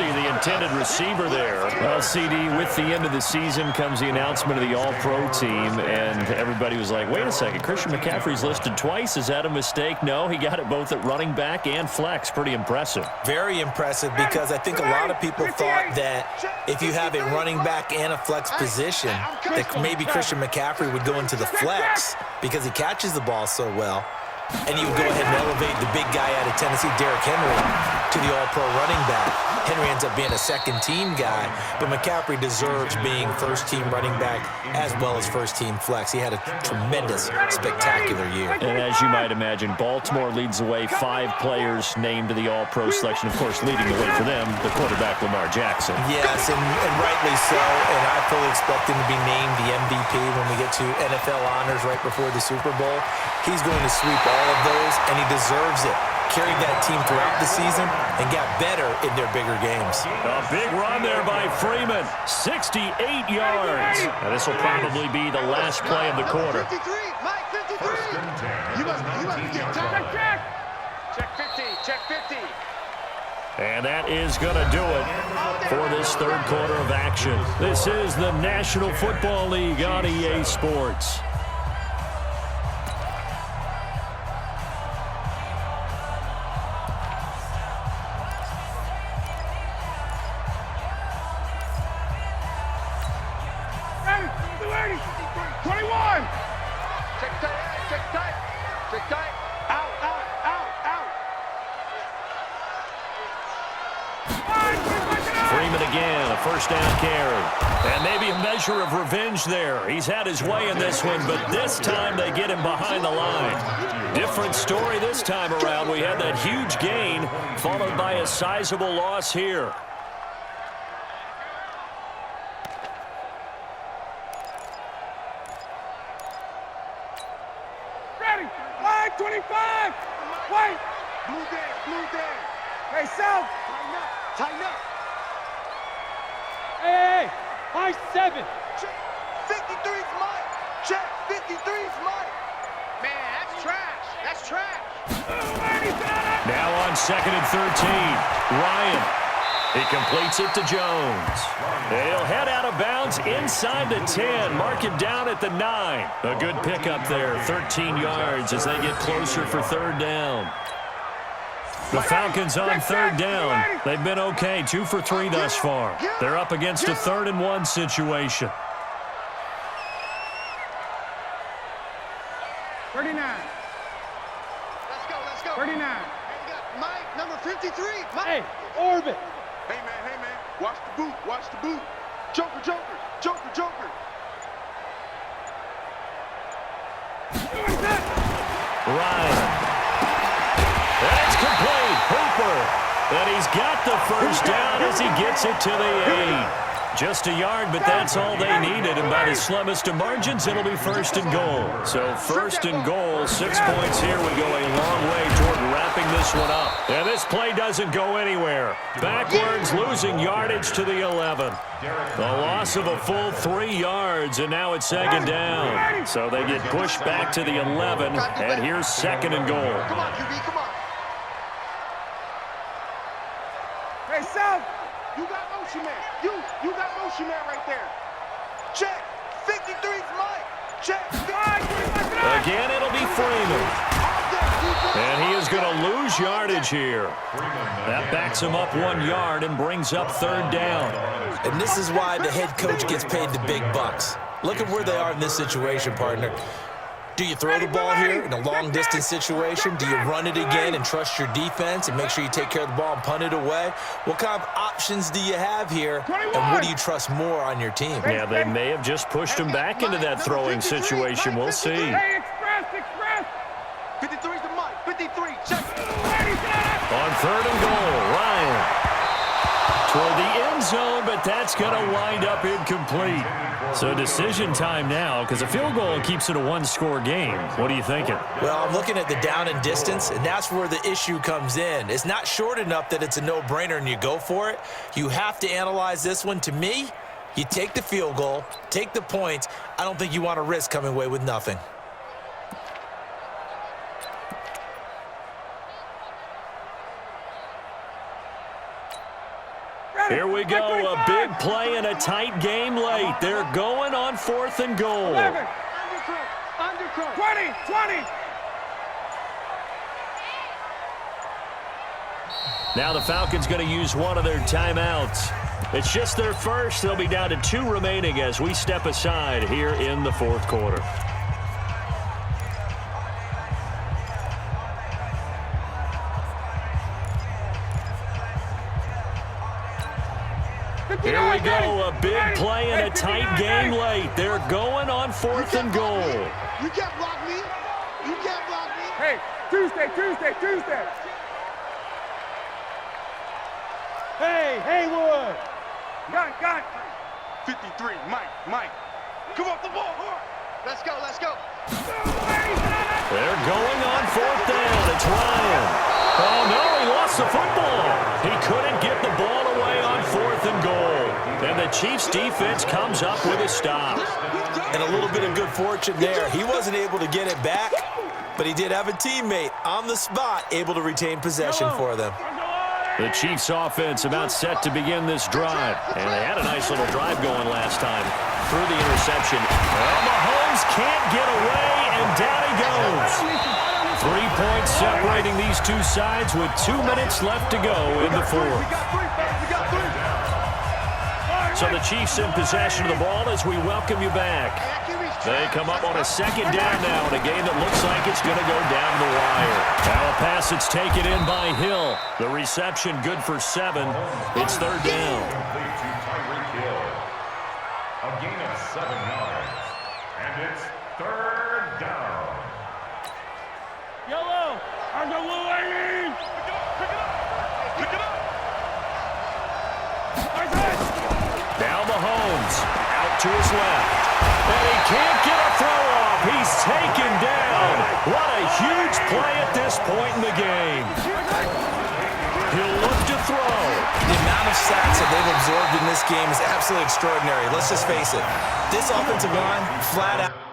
Kelsey, the intended receiver there. Well, CD, with the end of the season comes the announcement of the All-Pro team, and everybody was like, wait a second, Christian McCaffrey's listed twice. Is that a mistake? No, he got it both at running back and flex. Pretty impressive. Very impressive, because I think a lot of people thought that if you have a running back and a flex position, that maybe Christian McCaffrey would go into the flex because he catches the ball so well. And you would go ahead and elevate the big guy out of Tennessee, Derrick Henry, to the All-Pro running back. Henry ends up being a second-team guy, but McCaffrey deserves being first-team running back as well as first-team flex. He had a tremendous, spectacular year. And as you might imagine, Baltimore leads the way. 5 players named to the All-Pro selection. Of course, leading the way for them, the quarterback Lamar Jackson. Yes, and rightly so. And I fully expect him to be named the MVP when we get to NFL honors right before the Super Bowl. He's going to sweep all of those, and he deserves it. Carried that team throughout the season and got better in their bigger games. A big run there by Freeman. 68 yards. Now, this will probably be the last play of the quarter. 53, Mike, 53. You must get time. Check 50, check 50. And that is going to do it for this third quarter of action. This is the National Football League on EA Sports. First down carry. And maybe a measure of revenge there. He's had his way in this one, but this time they get him behind the line. Different story this time around. We had that huge gain followed by a sizable loss here. Ready. Line 25. Wait. Blue day. Hey, South. Tighten up. Hey, high 7. Check. 53's Mike. Check. 53's Mike. Man, that's trash. Now on 2nd and 13. Ryan. He completes it to Jones. He'll head out of bounds inside the 10. Mark it down at the 9. A good pickup there. 13 yards as they get closer for third down. The Falcons on third down. They've been okay, 2 for 3 thus far. They're up against a 3rd and 1 situation. 39. Let's go. 39. Hey, we got Mike, number 53. Mike. Hey, Orbit. Hey, man. Watch the boot. Joker. Ryan. That's complete. Hooper. And he's got the first down as he gets it to the 8. Just a yard, but that's all they needed. And by the slimmest of margins, it'll be 1st and goal. So 1st and goal, 6 points here would go a long way toward wrapping this one up. And this play doesn't go anywhere. Backwards, losing yardage to the 11. The loss of a full 3 yards, and now it's 2nd down. So they get pushed back to the 11, and here's 2nd and goal. Come on, QB, come on. Hey, South. You got motion man. You got motion man right there. Check. 53's Mike. Check. Again, it'll be Freeman. And he is going to lose yardage here. That backs him up 1 yard and brings up 3rd down. And this is why the head coach gets paid the big bucks. Look at where they are in this situation, partner. Do you throw the ball here in a long-distance situation? Do you run it again and trust your defense and make sure you take care of the ball and punt it away? What kind of options do you have here, and what do you trust more on your team? Yeah, they may have just pushed him back into that throwing situation. We'll see. Hey, express. 53's the Mike. 53. Check. On 3rd and goal, Ryan. Toward the end zone, but that's going to wind up incomplete. So decision time now, because a field goal keeps it a 1-score game. What are you thinking? Well, I'm looking at the down and distance, and that's where the issue comes in. It's not short enough that it's a no-brainer and you go for it. You have to analyze this one. To me, you take the field goal, take the points. I don't think you want to risk coming away with nothing. Here we go, a big play in a tight game late. They're going on 4th and goal. 11. Undercut. 20. 20. Now the Falcons going to use one of their timeouts. It's just their first. They'll be down to 2 remaining as we step aside here in the 4th quarter. Here we go, a big play in a tight game late. They're going on 4th and goal. You can't block me. You can't block me. Hey, Tuesday. Hey, Haywood. Got. 53, Mike. Come off the ball, hard. Let's go. They're going on 4th down. It's Ryan. Oh, no, he lost the football. He couldn't get the ball away on 4th and goal. And the Chiefs' defense comes up with a stop. And a little bit of good fortune there. He wasn't able to get it back, but he did have a teammate on the spot able to retain possession for them. The Chiefs' offense about set to begin this drive. And they had a nice little drive going last time through the interception. Well, Mahomes can't get away, and down he goes. 3 points separating these two sides with 2 minutes left to go in the 4th. So the Chiefs in possession of the ball as we welcome you back. They come up on a 2nd down now in a game that looks like it's going to go down the wire. Now a pass that's taken in by Hill. The reception good for 7. It's 3rd down. A gain of 7 yards. And it's 3rd down. Yellow. Underway. Pick it up. Now Mahomes out to his left. And he can't get a throw off. He's taken down. What a huge play at this point in the game. He'll look to throw. The amount of sacks that they've absorbed in this game is absolutely extraordinary. Let's just face it. This offensive line, flat out.